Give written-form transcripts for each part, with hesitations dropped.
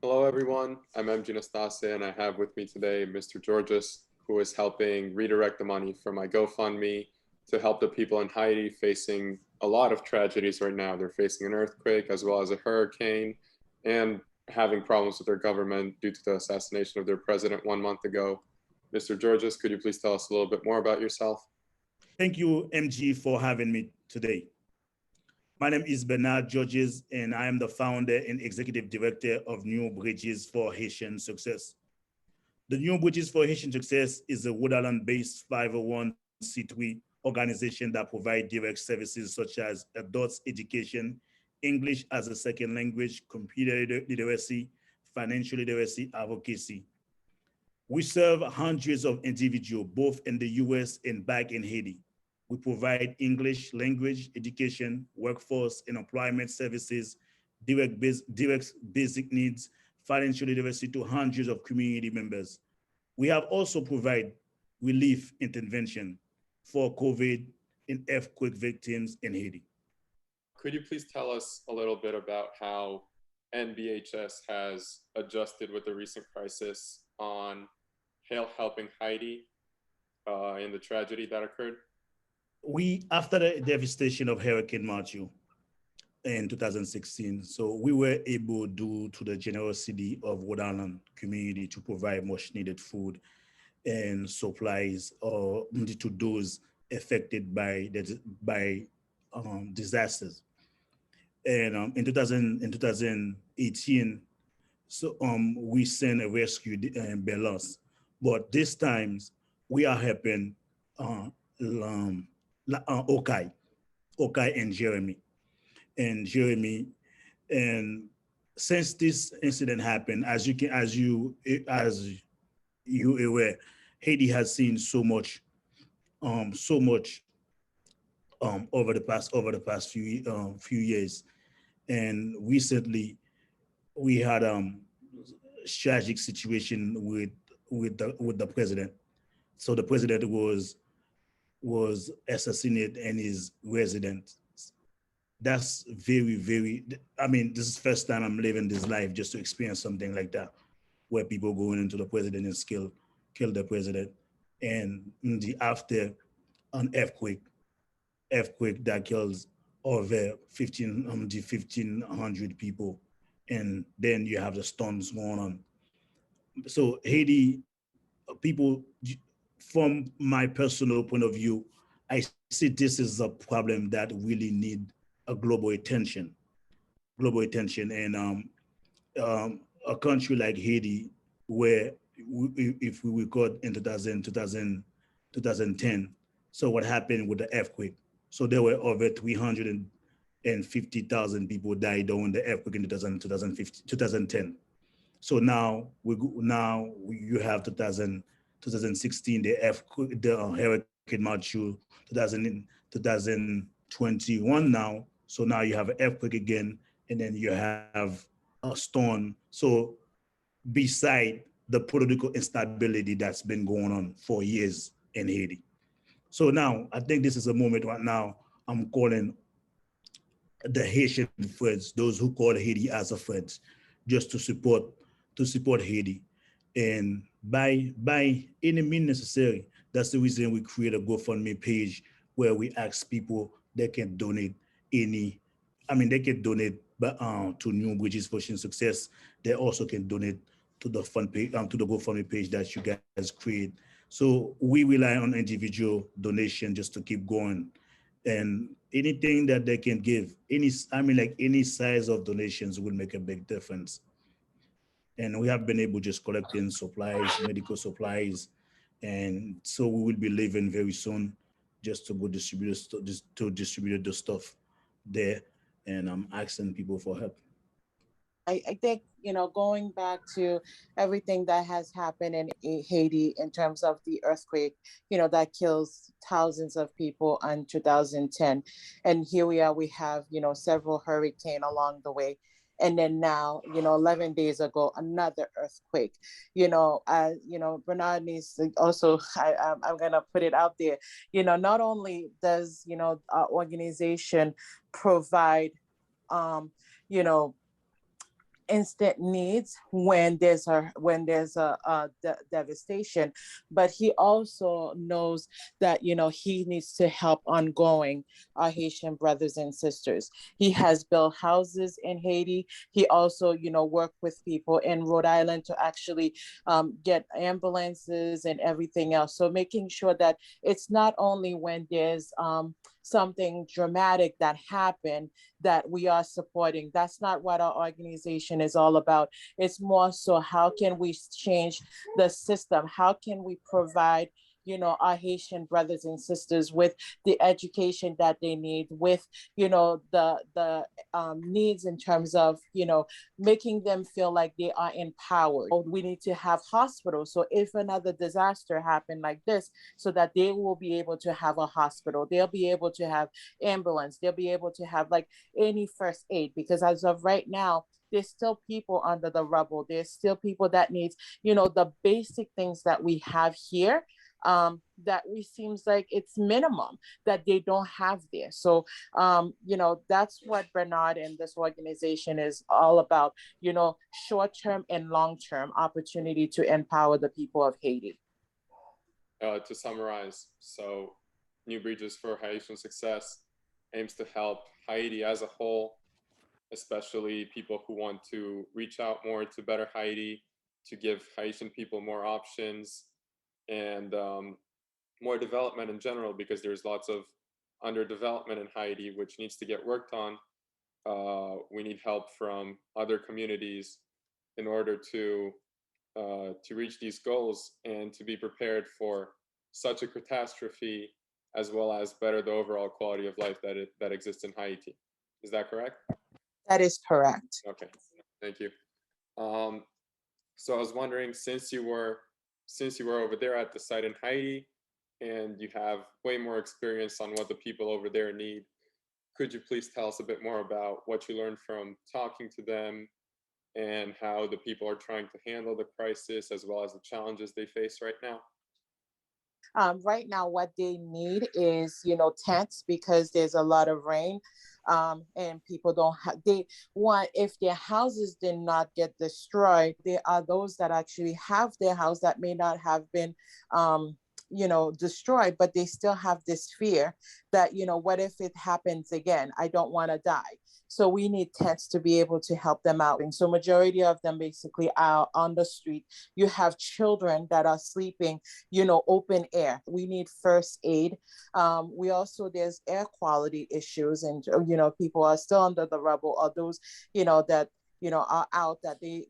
Hello, everyone. I'm MG Nastase, and I have with me today Mr. Georges, who is helping redirect the money from my GoFundMe to help the people in Haiti facing a lot of tragedies right now. They're facing an earthquake as well as a hurricane and having problems with their government due to the assassination of their president 1 month ago. Mr. Georges, could you please tell us a little bit more about yourself? Thank you, MG, for having me today. My name is Bernard Georges, and I am the founder and executive director of New Bridges for Haitian Success. The New Bridges for Haitian Success is a Rhode Island-based 501c3 organization that provides direct services such as adults education, English as a second language, computer literacy, financial literacy, advocacy. We serve hundreds of individuals, both in the US and back in Haiti. We provide English language education, workforce and employment services, direct basic needs, financial literacy to hundreds of community members. We have also provided relief intervention for COVID and earthquake victims in Haiti. Could you please tell us a little bit about how NBHS has adjusted with the recent crisis on helping Haiti in the tragedy that occurred? After the devastation of Hurricane Matthew in 2016, so we were able, due to the generosity of Rhode Island community, to provide much needed food and supplies to those affected by disasters. And in 2018, so we sent a rescue balance, but this times we are helping uh, um, Okai, Okai and Jeremy, and since this incident happened, as you aware, Haiti has seen so much over the past few years, and recently we had tragic situation with the president. So the president was assassinated in his residence. That's very. I mean, this is the first time I'm living this life just to experience something like that, where people going into the president and kill the president, and the after an earthquake that kills over 1,500 people, and then you have the storms going on. So Haiti people, from my personal point of view, I see this is a problem that really need a global attention, and a country like Haiti, where if we record in 2010, so what happened with the earthquake? So there were over 350,000 people died during the earthquake in 2010. So you have 2016, the Hurricane Matthew, 2021 now. So now you have an earthquake again, and then you have a storm. So beside the political instability that's been going on for years in Haiti. So now I think this is a moment right now I'm calling the Haitian friends, those who call Haiti as a friend, just to support Haiti. And by any means necessary, that's the reason we create a GoFundMe page where we ask people they can donate any, I mean they can donate to New Bridges for Success. They also can donate to the fund page, to the GoFundMe page that you guys create. So we rely on individual donation just to keep going, and anything that they can give, any size of donations will make a big difference. And we have been able just collecting supplies, medical supplies, and so we will be leaving very soon, just to go distribute the stuff there, and I'm asking people for help. I think, going back to everything that has happened in Haiti in terms of the earthquake, that kills thousands of people in 2010. And here we are, we have, several hurricanes along the way. And then now, 11 days ago, another earthquake. Bernard needs to also, I'm going to put it out there, not only does, our organization provide, um, you know, instant needs when there's a devastation, but he also knows that he needs to help ongoing our Haitian brothers and sisters. He has built houses in Haiti. He also worked with people in Rhode Island to actually get ambulances and everything else. So making sure that it's not only when there's something dramatic that happened that we are supporting. That's not what our organization is all about. It's more so how can we change the system? How can we provide our Haitian brothers and sisters with the education that they need, with the needs in terms of making them feel like they are empowered. We need to have hospitals, so if another disaster happened like this, so that they will be able to have a hospital, they'll be able to have ambulance, they'll be able to have like any first aid, because as of right now, there's still people under the rubble. There's still people that needs the basic things that we have here, that we seems like it's minimum that they don't have there. So that's what Bernard and this organization is all about, short-term and long-term opportunity to empower the people of Haiti. To summarize, so New Bridges for Haitian Success aims to help Haiti as a whole, especially people who want to reach out more to better Haiti, to give Haitian people more options and more development in general, because there's lots of underdevelopment in Haiti which needs to get worked on. We need help from other communities in order to reach these goals and to be prepared for such a catastrophe, as well as better the overall quality of life that exists in Haiti. Is that correct? That is correct. Okay, thank you. Um, so I was wondering, since you were over there at the site in Haiti, and you have way more experience on what the people over there need, could you please tell us a bit more about what you learned from talking to them and how the people are trying to handle the crisis as well as the challenges they face right now? Right now, what they need is, tents, because there's a lot of rain. And people don't have, they want, if their houses did not get destroyed, there are those that actually have their house that may not have been, destroyed, but they still have this fear that, what if it happens again? I don't want to die. So we need tents to be able to help them out. And so majority of them basically are on the street. You have children that are sleeping, open air. We need first aid. We also, there's air quality issues, and, people are still under the rubble, or those, that are out, that they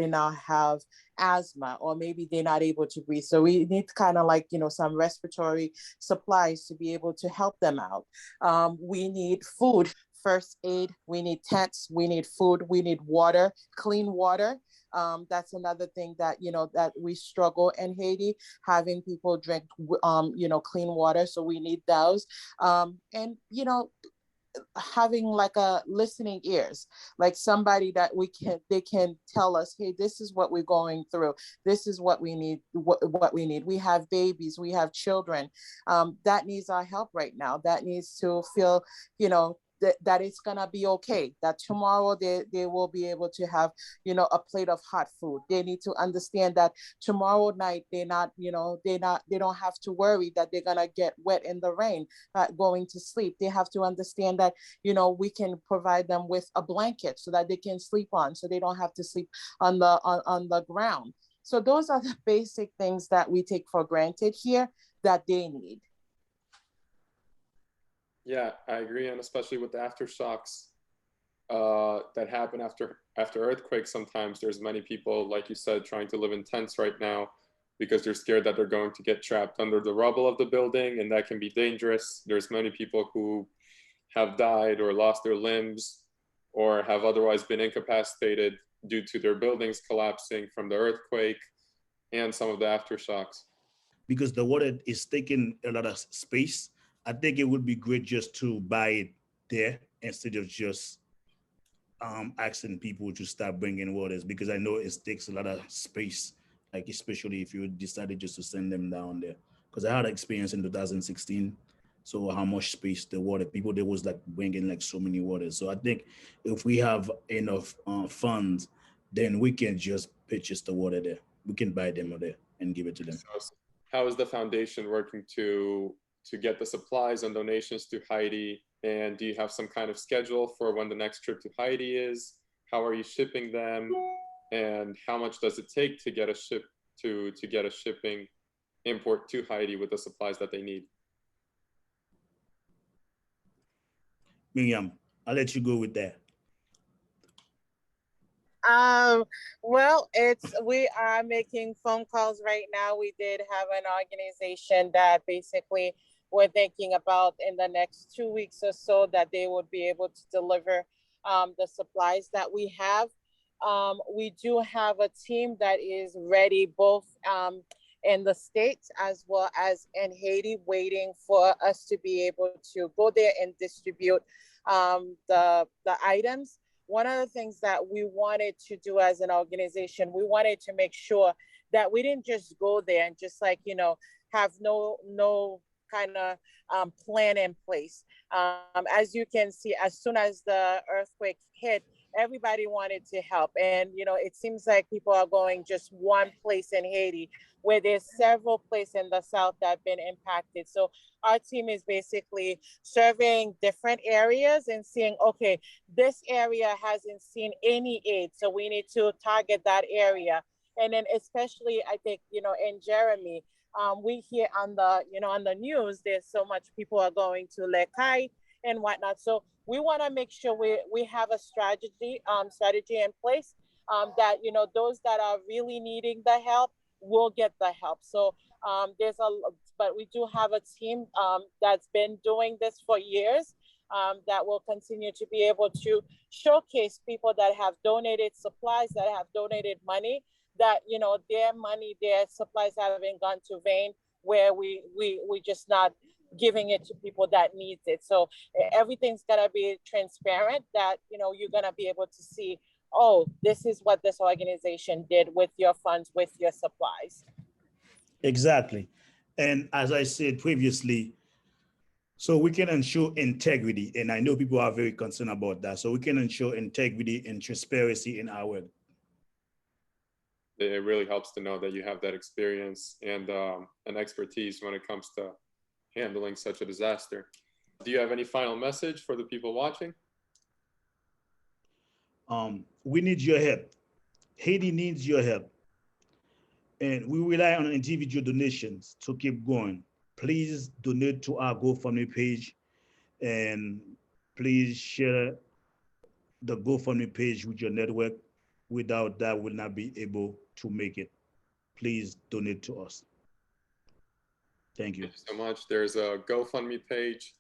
now have asthma, or maybe they're not able to breathe. So we need kind of like some respiratory supplies to be able to help them out. We need food, first aid, we need tents, we need food, we need water, clean water. That's another thing that that we struggle in Haiti, having people drink clean water. So we need those, and having like a listening ears, like somebody that they can tell us, hey, this is what we're going through, this is what we need, what we need. We have babies, we have children, that needs our help right now, that needs to feel that it's gonna be okay, that tomorrow they will be able to have a plate of hot food. They need to understand that tomorrow night they don't have to worry that they're gonna get wet in the rain going to sleep. They have to understand that we can provide them with a blanket so that they can sleep on, so they don't have to sleep on the ground. So those are the basic things that we take for granted here that they need. Yeah, I agree, and especially with the aftershocks that happen after earthquakes. Sometimes there's many people, like you said, trying to live in tents right now because they're scared that they're going to get trapped under the rubble of the building, and that can be dangerous. There's many people who have died or lost their limbs or have otherwise been incapacitated due to their buildings collapsing from the earthquake and some of the aftershocks. Because the water is taking a lot of space. I think it would be great just to buy it there instead of just asking people to start bringing waters, because I know it takes a lot of space, like especially if you decided just to send them down there. Because I had an experience in 2016. So how much space the water people there was like bringing like so many waters. So I think if we have enough funds, then we can just purchase the water there. We can buy them there and give it to them. So how is the foundation working to get the supplies and donations to Haiti? And do you have some kind of schedule for when the next trip to Haiti is? How are you shipping them? And how much does it take to get a ship to get a shipping import to Haiti with the supplies that they need? Miriam, I'll let you go with that. Um, well, we are making phone calls right now. We did have an organization that basically we're thinking about in the next 2 weeks or so that they would be able to deliver the supplies that we have. We do have a team that is ready both in the States as well as in Haiti, waiting for us to be able to go there and distribute the items. One of the things that we wanted to do as an organization, we wanted to make sure that we didn't just go there and just like, have no kind of plan in place. As you can see, as soon as the earthquake hit, everybody wanted to help. And, it seems like people are going just one place in Haiti where there's several places in the South that have been impacted. So our team is basically surveying different areas and seeing, okay, this area hasn't seen any aid, so we need to target that area. And then especially, I think, in Jeremy, we hear on the news, there's so much people are going to Lekai and whatnot. So we want to make sure we have a strategy in place, that, those that are really needing the help will get the help. So but we do have a team that's been doing this for years, that will continue to be able to showcase people that have donated supplies, that have donated money, that, their money, their supplies haven't gone to vain, where we just not giving it to people that needs it. So everything's gonna be transparent, that, you're gonna be able to see, oh, this is what this organization did with your funds, with your supplies. Exactly. And as I said previously, so we can ensure integrity. And I know people are very concerned about that. So we can ensure integrity and transparency in our work. It really helps to know that you have that experience and an expertise when it comes to handling such a disaster. Do you have any final message for the people watching? We need your help. Haiti needs your help. And we rely on individual donations to keep going. Please donate to our GoFundMe page, and please share the GoFundMe page with your network. Without that, we'll not be able to make it. Please donate to us. Thank you. Thank you so much. There's a GoFundMe page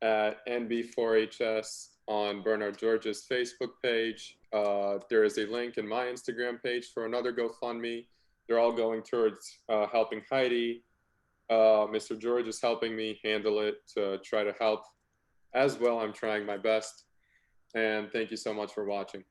at NB4HS on Bernard George's Facebook page. There is a link in my Instagram page for another GoFundMe. They're all going towards helping Haiti. Mr. George is helping me handle it to try to help as well. I'm trying my best. And thank you so much for watching.